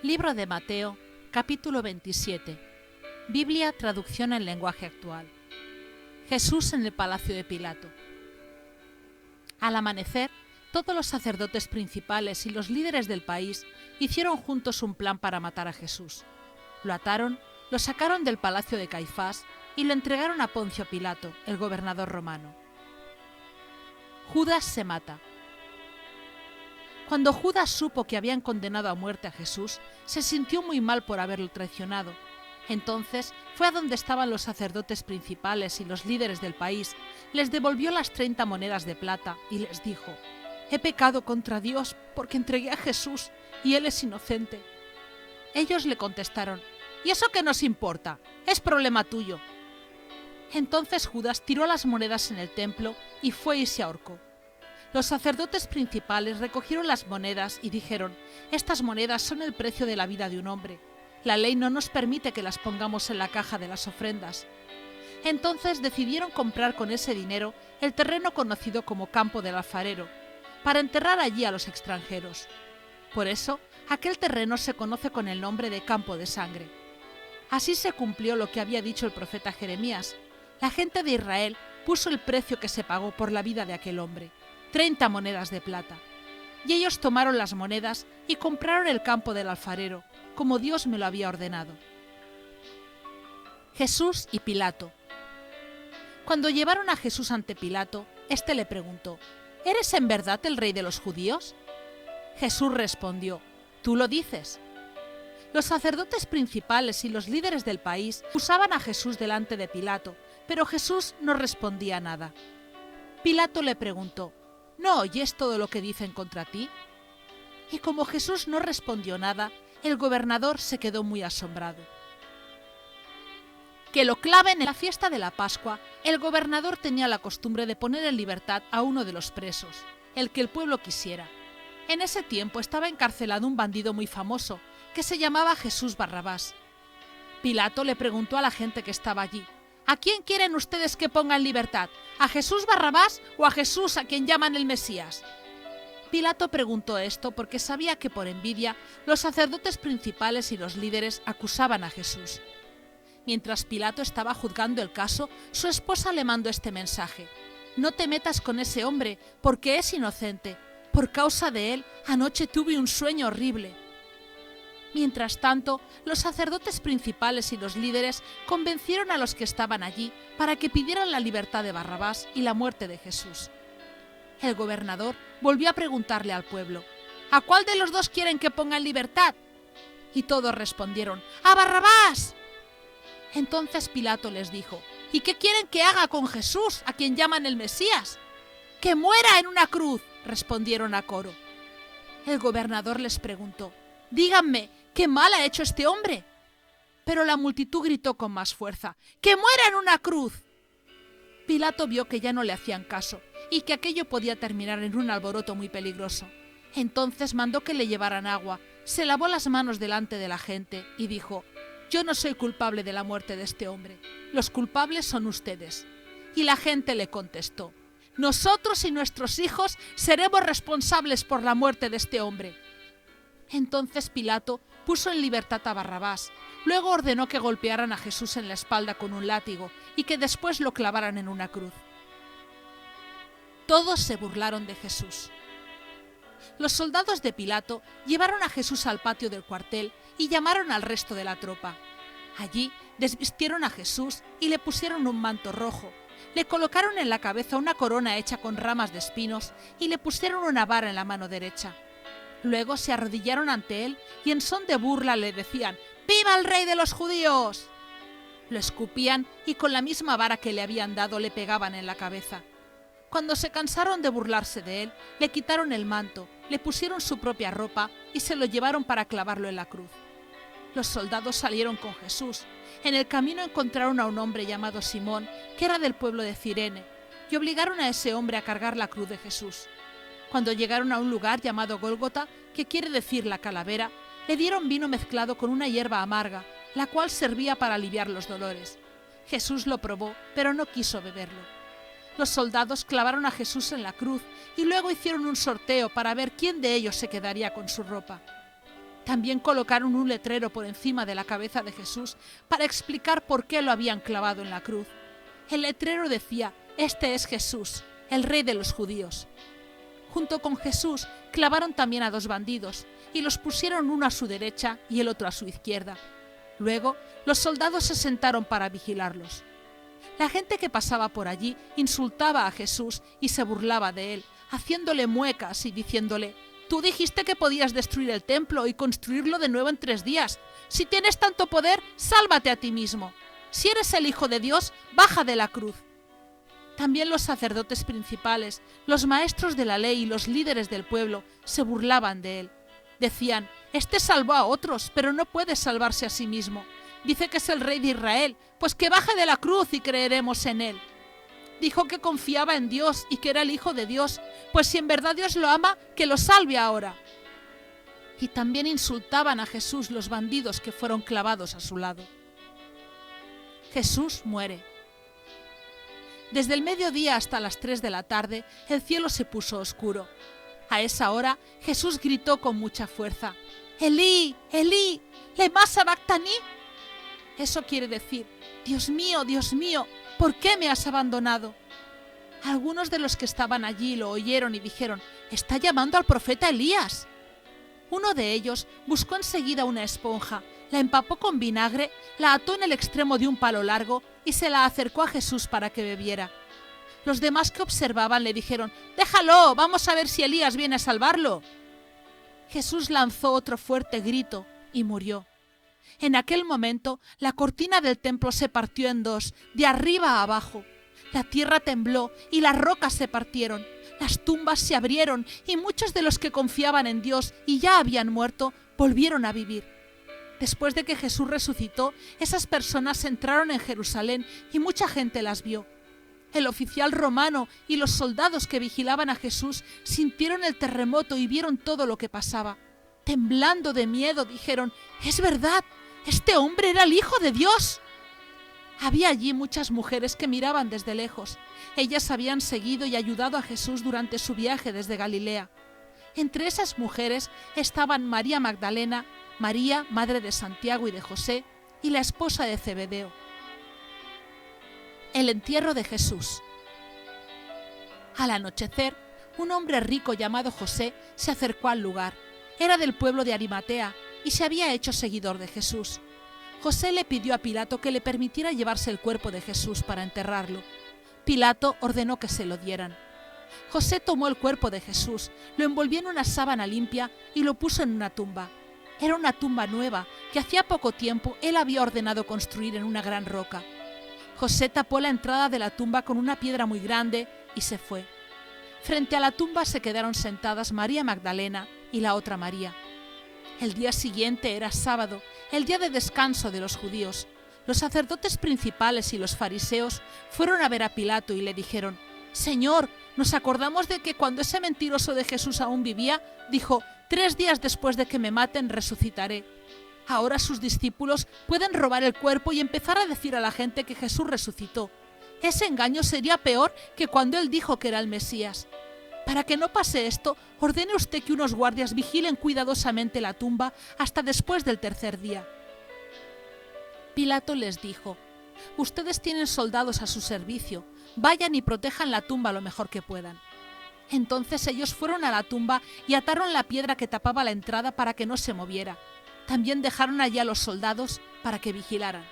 Libro de Mateo, capítulo 27. Biblia, traducción en lenguaje actual. Jesús en el palacio de Pilato. Al amanecer, todos los sacerdotes principales y los líderes del país hicieron juntos un plan para matar a Jesús. Lo ataron, lo sacaron del palacio de Caifás y lo entregaron a Poncio Pilato, el gobernador romano. Judas se mata. Cuando Judas supo que habían condenado a muerte a Jesús, se sintió muy mal por haberlo traicionado. Entonces fue a donde estaban los sacerdotes principales y los líderes del país, les devolvió las 30 monedas de plata y les dijo: «He pecado contra Dios porque entregué a Jesús y él es inocente». Ellos le contestaron: «¿Y eso qué nos importa? Es problema tuyo». Entonces Judas tiró las monedas en el templo y fue y se ahorcó. Los sacerdotes principales recogieron las monedas y dijeron: «Estas monedas son el precio de la vida de un hombre. La ley no nos permite que las pongamos en la caja de las ofrendas». Entonces decidieron comprar con ese dinero el terreno conocido como Campo del Alfarero, para enterrar allí a los extranjeros. Por eso, aquel terreno se conoce con el nombre de Campo de Sangre. Así se cumplió lo que había dicho el profeta Jeremías. La gente de Israel puso el precio que se pagó por la vida de aquel hombre: 30 monedas de plata. Y ellos tomaron las monedas y compraron el campo del alfarero, como Dios me lo había ordenado. Jesús y Pilato. Cuando llevaron a Jesús ante Pilato, éste le preguntó: «¿Eres en verdad el rey de los judíos?» Jesús respondió: «Tú lo dices». Los sacerdotes principales y los líderes del país acusaban a Jesús delante de Pilato, pero Jesús no respondía nada. Pilato le preguntó: «¿No oyes todo lo que dicen contra ti?» Y como Jesús no respondió nada, el gobernador se quedó muy asombrado. Que lo claven. En la fiesta de la Pascua, el gobernador tenía la costumbre de poner en libertad a uno de los presos, el que el pueblo quisiera. En ese tiempo estaba encarcelado un bandido muy famoso, que se llamaba Jesús Barrabás. Pilato le preguntó a la gente que estaba allí: «¿A quién quieren ustedes que ponga en libertad? ¿A Jesús Barrabás o a Jesús a quien llaman el Mesías?» Pilato preguntó esto porque sabía que por envidia los sacerdotes principales y los líderes acusaban a Jesús. Mientras Pilato estaba juzgando el caso, su esposa le mandó este mensaje: «No te metas con ese hombre, porque es inocente. Por causa de él, anoche tuve un sueño horrible». Mientras tanto, los sacerdotes principales y los líderes convencieron a los que estaban allí para que pidieran la libertad de Barrabás y la muerte de Jesús. El gobernador volvió a preguntarle al pueblo: «¿A cuál de los dos quieren que ponga en libertad?» Y todos respondieron: «¡A Barrabás!». Entonces Pilato les dijo: «¿Y qué quieren que haga con Jesús, a quien llaman el Mesías?». «¡Que muera en una cruz!», respondieron a coro. El gobernador les preguntó: «Díganme, ¿qué mal ha hecho este hombre?». Pero la multitud gritó con más fuerza: «¡Que muera en una cruz!». Pilato vio que ya no le hacían caso y que aquello podía terminar en un alboroto muy peligroso. Entonces mandó que le llevaran agua, se lavó las manos delante de la gente y dijo: «Yo no soy culpable de la muerte de este hombre, los culpables son ustedes». Y la gente le contestó: «Nosotros y nuestros hijos seremos responsables por la muerte de este hombre». Entonces Pilato puso en libertad a Barrabás, luego ordenó que golpearan a Jesús en la espalda con un látigo y que después lo clavaran en una cruz. Todos se burlaron de Jesús. Los soldados de Pilato llevaron a Jesús al patio del cuartel y llamaron al resto de la tropa. Allí desvistieron a Jesús y le pusieron un manto rojo, le colocaron en la cabeza una corona hecha con ramas de espinos y le pusieron una vara en la mano derecha. Luego se arrodillaron ante él y en son de burla le decían: «¡Viva el rey de los judíos!». Lo escupían y con la misma vara que le habían dado le pegaban en la cabeza. Cuando se cansaron de burlarse de él, le quitaron el manto, le pusieron su propia ropa y se lo llevaron para clavarlo en la cruz. Los soldados salieron con Jesús. En el camino encontraron a un hombre llamado Simón, que era del pueblo de Cirene, y obligaron a ese hombre a cargar la cruz de Jesús. Cuando llegaron a un lugar llamado Gólgota, que quiere decir la calavera, le dieron vino mezclado con una hierba amarga, la cual servía para aliviar los dolores. Jesús lo probó, pero no quiso beberlo. Los soldados clavaron a Jesús en la cruz y luego hicieron un sorteo para ver quién de ellos se quedaría con su ropa. También colocaron un letrero por encima de la cabeza de Jesús para explicar por qué lo habían clavado en la cruz. El letrero decía: «Este es Jesús, el Rey de los judíos». Junto con Jesús clavaron también a 2 bandidos y los pusieron uno a su derecha y el otro a su izquierda. Luego los soldados se sentaron para vigilarlos. La gente que pasaba por allí insultaba a Jesús y se burlaba de él, haciéndole muecas y diciéndole: «Tú dijiste que podías destruir el templo y construirlo de nuevo en 3 días. Si tienes tanto poder, sálvate a ti mismo. Si eres el Hijo de Dios, baja de la cruz». También los sacerdotes principales, los maestros de la ley y los líderes del pueblo se burlaban de él. Decían: «Este salvó a otros, pero no puede salvarse a sí mismo. Dice que es el Rey de Israel, pues que baje de la cruz y creeremos en él. Dijo que confiaba en Dios y que era el Hijo de Dios, pues si en verdad Dios lo ama, que lo salve ahora». Y también insultaban a Jesús los bandidos que fueron clavados a su lado. Jesús muere. Desde el mediodía hasta las 3 de la tarde, el cielo se puso oscuro. A esa hora, Jesús gritó con mucha fuerza: «Elí, Elí, lema sabactani». Eso quiere decir: Dios mío, ¿por qué me has abandonado?». Algunos de los que estaban allí lo oyeron y dijeron: «Está llamando al profeta Elías». Uno de ellos buscó enseguida una esponja, la empapó con vinagre, la ató en el extremo de un palo largo y se la acercó a Jesús para que bebiera. Los demás que observaban le dijeron: «Déjalo, vamos a ver si Elías viene a salvarlo». Jesús lanzó otro fuerte grito y murió. En aquel momento la cortina del templo se partió en 2, de arriba a abajo. La tierra tembló y las rocas se partieron. Las tumbas se abrieron y muchos de los que confiaban en Dios y ya habían muerto volvieron a vivir. Después de que Jesús resucitó, esas personas entraron en Jerusalén y mucha gente las vio. El oficial romano y los soldados que vigilaban a Jesús sintieron el terremoto y vieron todo lo que pasaba. Temblando de miedo, dijeron: «Es verdad, este hombre era el Hijo de Dios». Había allí muchas mujeres que miraban desde lejos. Ellas habían seguido y ayudado a Jesús durante su viaje desde Galilea. Entre esas mujeres estaban María Magdalena, María, madre de Santiago y de José, y la esposa de Zebedeo. El entierro de Jesús. Al anochecer, un hombre rico llamado José se acercó al lugar. Era del pueblo de Arimatea y se había hecho seguidor de Jesús. José le pidió a Pilato que le permitiera llevarse el cuerpo de Jesús para enterrarlo. Pilato ordenó que se lo dieran. José tomó el cuerpo de Jesús, lo envolvió en una sábana limpia y lo puso en una tumba. Era una tumba nueva que hacía poco tiempo él había ordenado construir en una gran roca. José tapó la entrada de la tumba con una piedra muy grande y se fue. Frente a la tumba se quedaron sentadas María Magdalena y la otra María. El día siguiente era sábado, el día de descanso de los judíos. Los sacerdotes principales y los fariseos fueron a ver a Pilato y le dijeron: «Señor, nos acordamos de que cuando ese mentiroso de Jesús aún vivía, dijo: 3 días después de que me maten resucitaré. Ahora sus discípulos pueden robar el cuerpo y empezar a decir a la gente que Jesús resucitó. Ese engaño sería peor que cuando él dijo que era el Mesías. Para que no pase esto, ordene usted que unos guardias vigilen cuidadosamente la tumba hasta después del 3er día». Pilato les dijo: «Ustedes tienen soldados a su servicio, vayan y protejan la tumba lo mejor que puedan». Entonces ellos fueron a la tumba y ataron la piedra que tapaba la entrada para que no se moviera. También dejaron allí a los soldados para que vigilaran.